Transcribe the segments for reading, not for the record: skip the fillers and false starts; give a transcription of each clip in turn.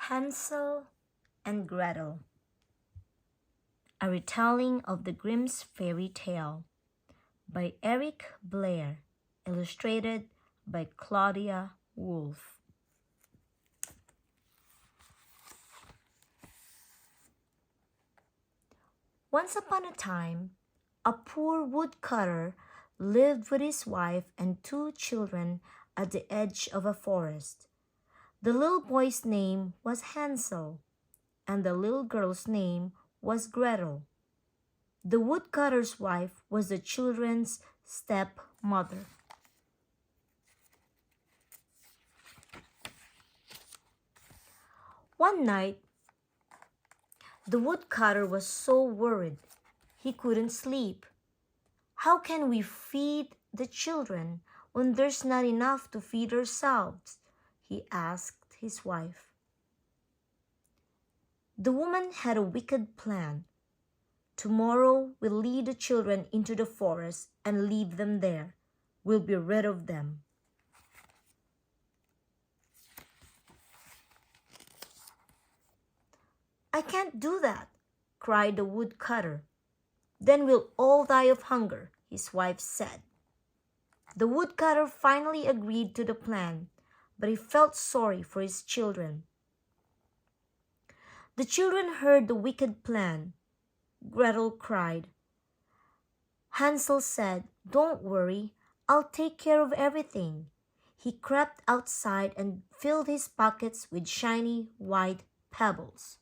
Hansel and Gretel, a retelling of the Grimm's fairy tale by Eric Blair, illustrated by Claudia Wolf. Once upon a time, a poor woodcutter lived with his wife and two children at the edge of a forest. The little boy's name was Hansel, and the little girl's name was Gretel. The woodcutter's wife was the children's stepmother. One night, the woodcutter was so worried he couldn't sleep. How can we feed the children when there's not enough to feed ourselves? He asked his wife. The woman had a wicked plan. Tomorrow we'll lead the children into the forest and leave them there. We'll be rid of them. I can't do that, cried the woodcutter. Then we'll all die of hunger, his wife said. The woodcutter finally agreed to the plan, but he felt sorry for his children. The children heard the wicked plan. Gretel cried. Hansel said, "Don't worry, I'll take care of everything." He crept outside and filled his pockets with shiny white pebbles.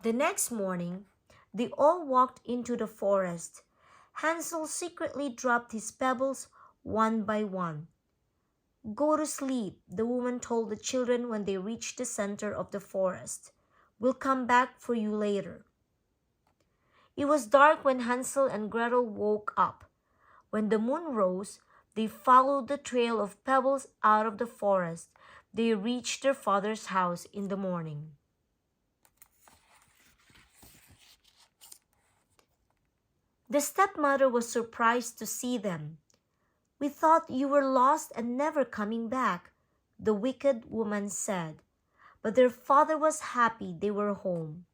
The next morning, they all walked into the forest. Hansel secretly dropped his pebbles one by one. Go to sleep, the woman told the children when they reached the center of the forest. We'll come back for you later. It was dark when Hansel and Gretel woke up. When the moon rose, they followed the trail of pebbles out of the forest. They reached their father's house in the morning. The stepmother was surprised to see them. "We thought you were lost and never coming back," the wicked woman said. But their father was happy they were home.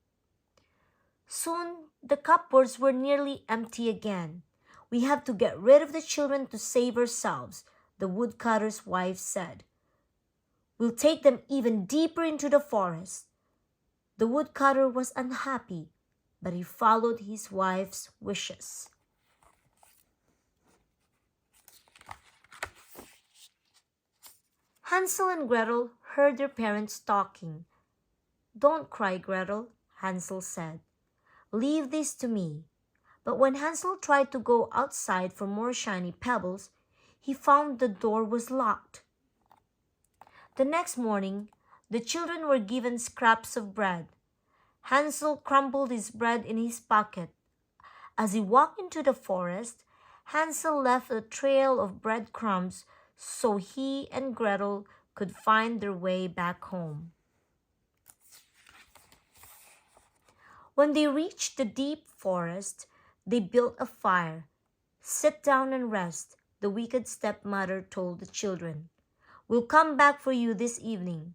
Soon the cupboards were nearly empty again. "We have to get rid of the children to save ourselves," the woodcutter's wife said. "We'll take them even deeper into the forest." The woodcutter was unhappy, but he followed his wife's wishes. Hansel and Gretel heard their parents talking. "Don't cry, Gretel," Hansel said. "Leave this to me." But when Hansel tried to go outside for more shiny pebbles, he found the door was locked. The next morning, the children were given scraps of bread. Hansel crumbled his bread in his pocket. As he walked into the forest, Hansel left a trail of breadcrumbs so he and Gretel could find their way back home. When they reached the deep forest, they built a fire. "Sit down and rest," the wicked stepmother told the children. "We'll come back for you this evening."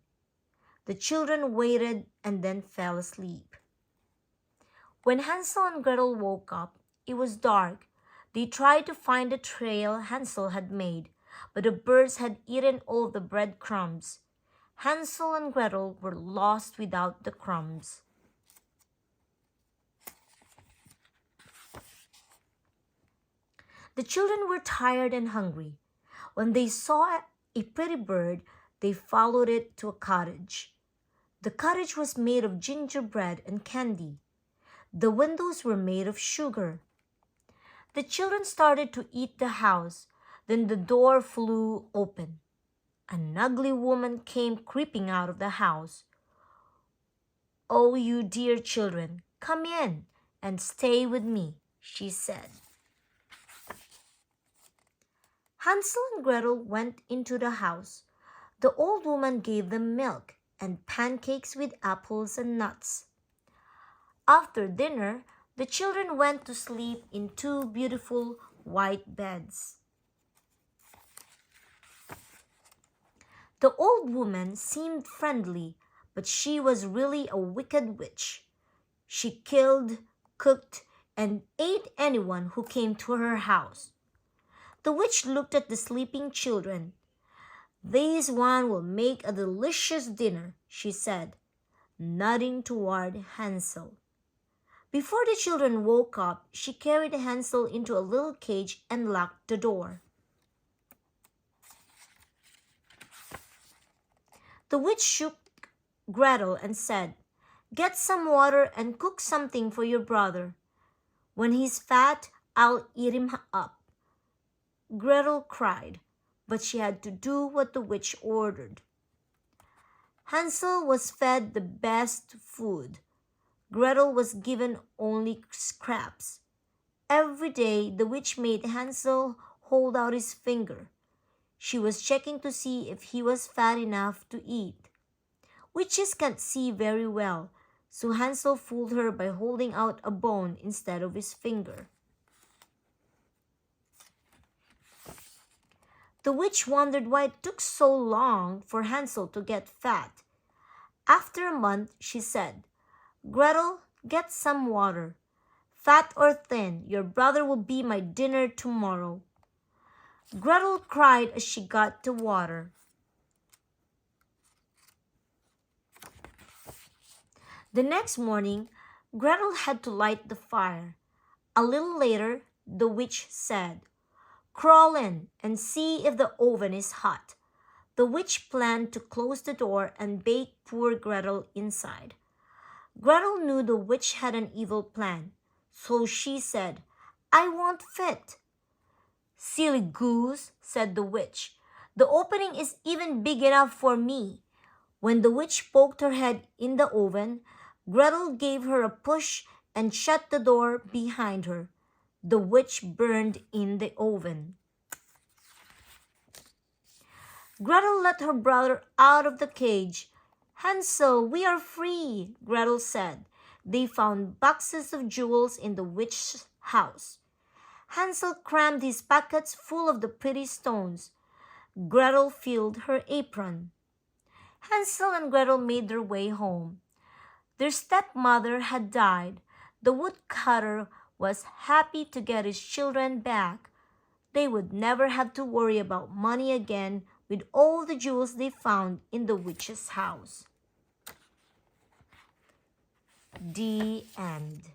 The children waited and then fell asleep. When Hansel and Gretel woke up, it was dark. They tried to find the trail Hansel had made, but the birds had eaten all the breadcrumbs. Hansel and Gretel were lost without the crumbs. The children were tired and hungry. When they saw a pretty bird, they followed it to a cottage. The cottage was made of gingerbread and candy. The windows were made of sugar. The children started to eat the house. Then the door flew open. An ugly woman came creeping out of the house. "Oh, you dear children, come in and stay with me," she said. Hansel and Gretel went into the house. The old woman gave them milk and pancakes with apples and nuts. After dinner, the children went to sleep in two beautiful white beds. The old woman seemed friendly, but she was really a wicked witch. She killed, cooked, and ate anyone who came to her house. The witch looked at the sleeping children. "This one will make a delicious dinner," she said, nodding toward Hansel. Before the children woke up, she carried Hansel into a little cage and locked the door. The witch shook Gretel and said, "Get some water and cook something for your brother. When he's fat, I'll eat him up." Gretel cried, but she had to do what the witch ordered. Hansel was fed the best food. Gretel was given only scraps. Every day the witch made Hansel hold out his finger. She was checking to see if he was fat enough to eat. Witches can't see very well, so Hansel fooled her by holding out a bone instead of his finger. The witch wondered why it took so long for Hansel to get fat. After a month, she said, "Gretel, get some water. Fat or thin, your brother will be my dinner tomorrow." Gretel cried as she got the water. The next morning, Gretel had to light the fire. A little later, the witch said, "Crawl in and see if the oven is hot." The witch planned to close the door and bake poor Gretel inside. Gretel knew the witch had an evil plan, so she said, "I won't fit." "Silly goose," said the witch. "The opening is even big enough for me." When the witch poked her head in the oven, Gretel gave her a push and shut the door behind her. The witch burned in the oven. Gretel let her brother out of the cage. "Hansel, we are free," Gretel said. They found boxes of jewels in the witch's house. Hansel crammed his pockets full of the pretty stones. Gretel filled her apron. Hansel and Gretel made their way home. Their stepmother had died. The woodcutter was happy to get his children back. They would never have to worry about money again with all the jewels they found in the witch's house. The end.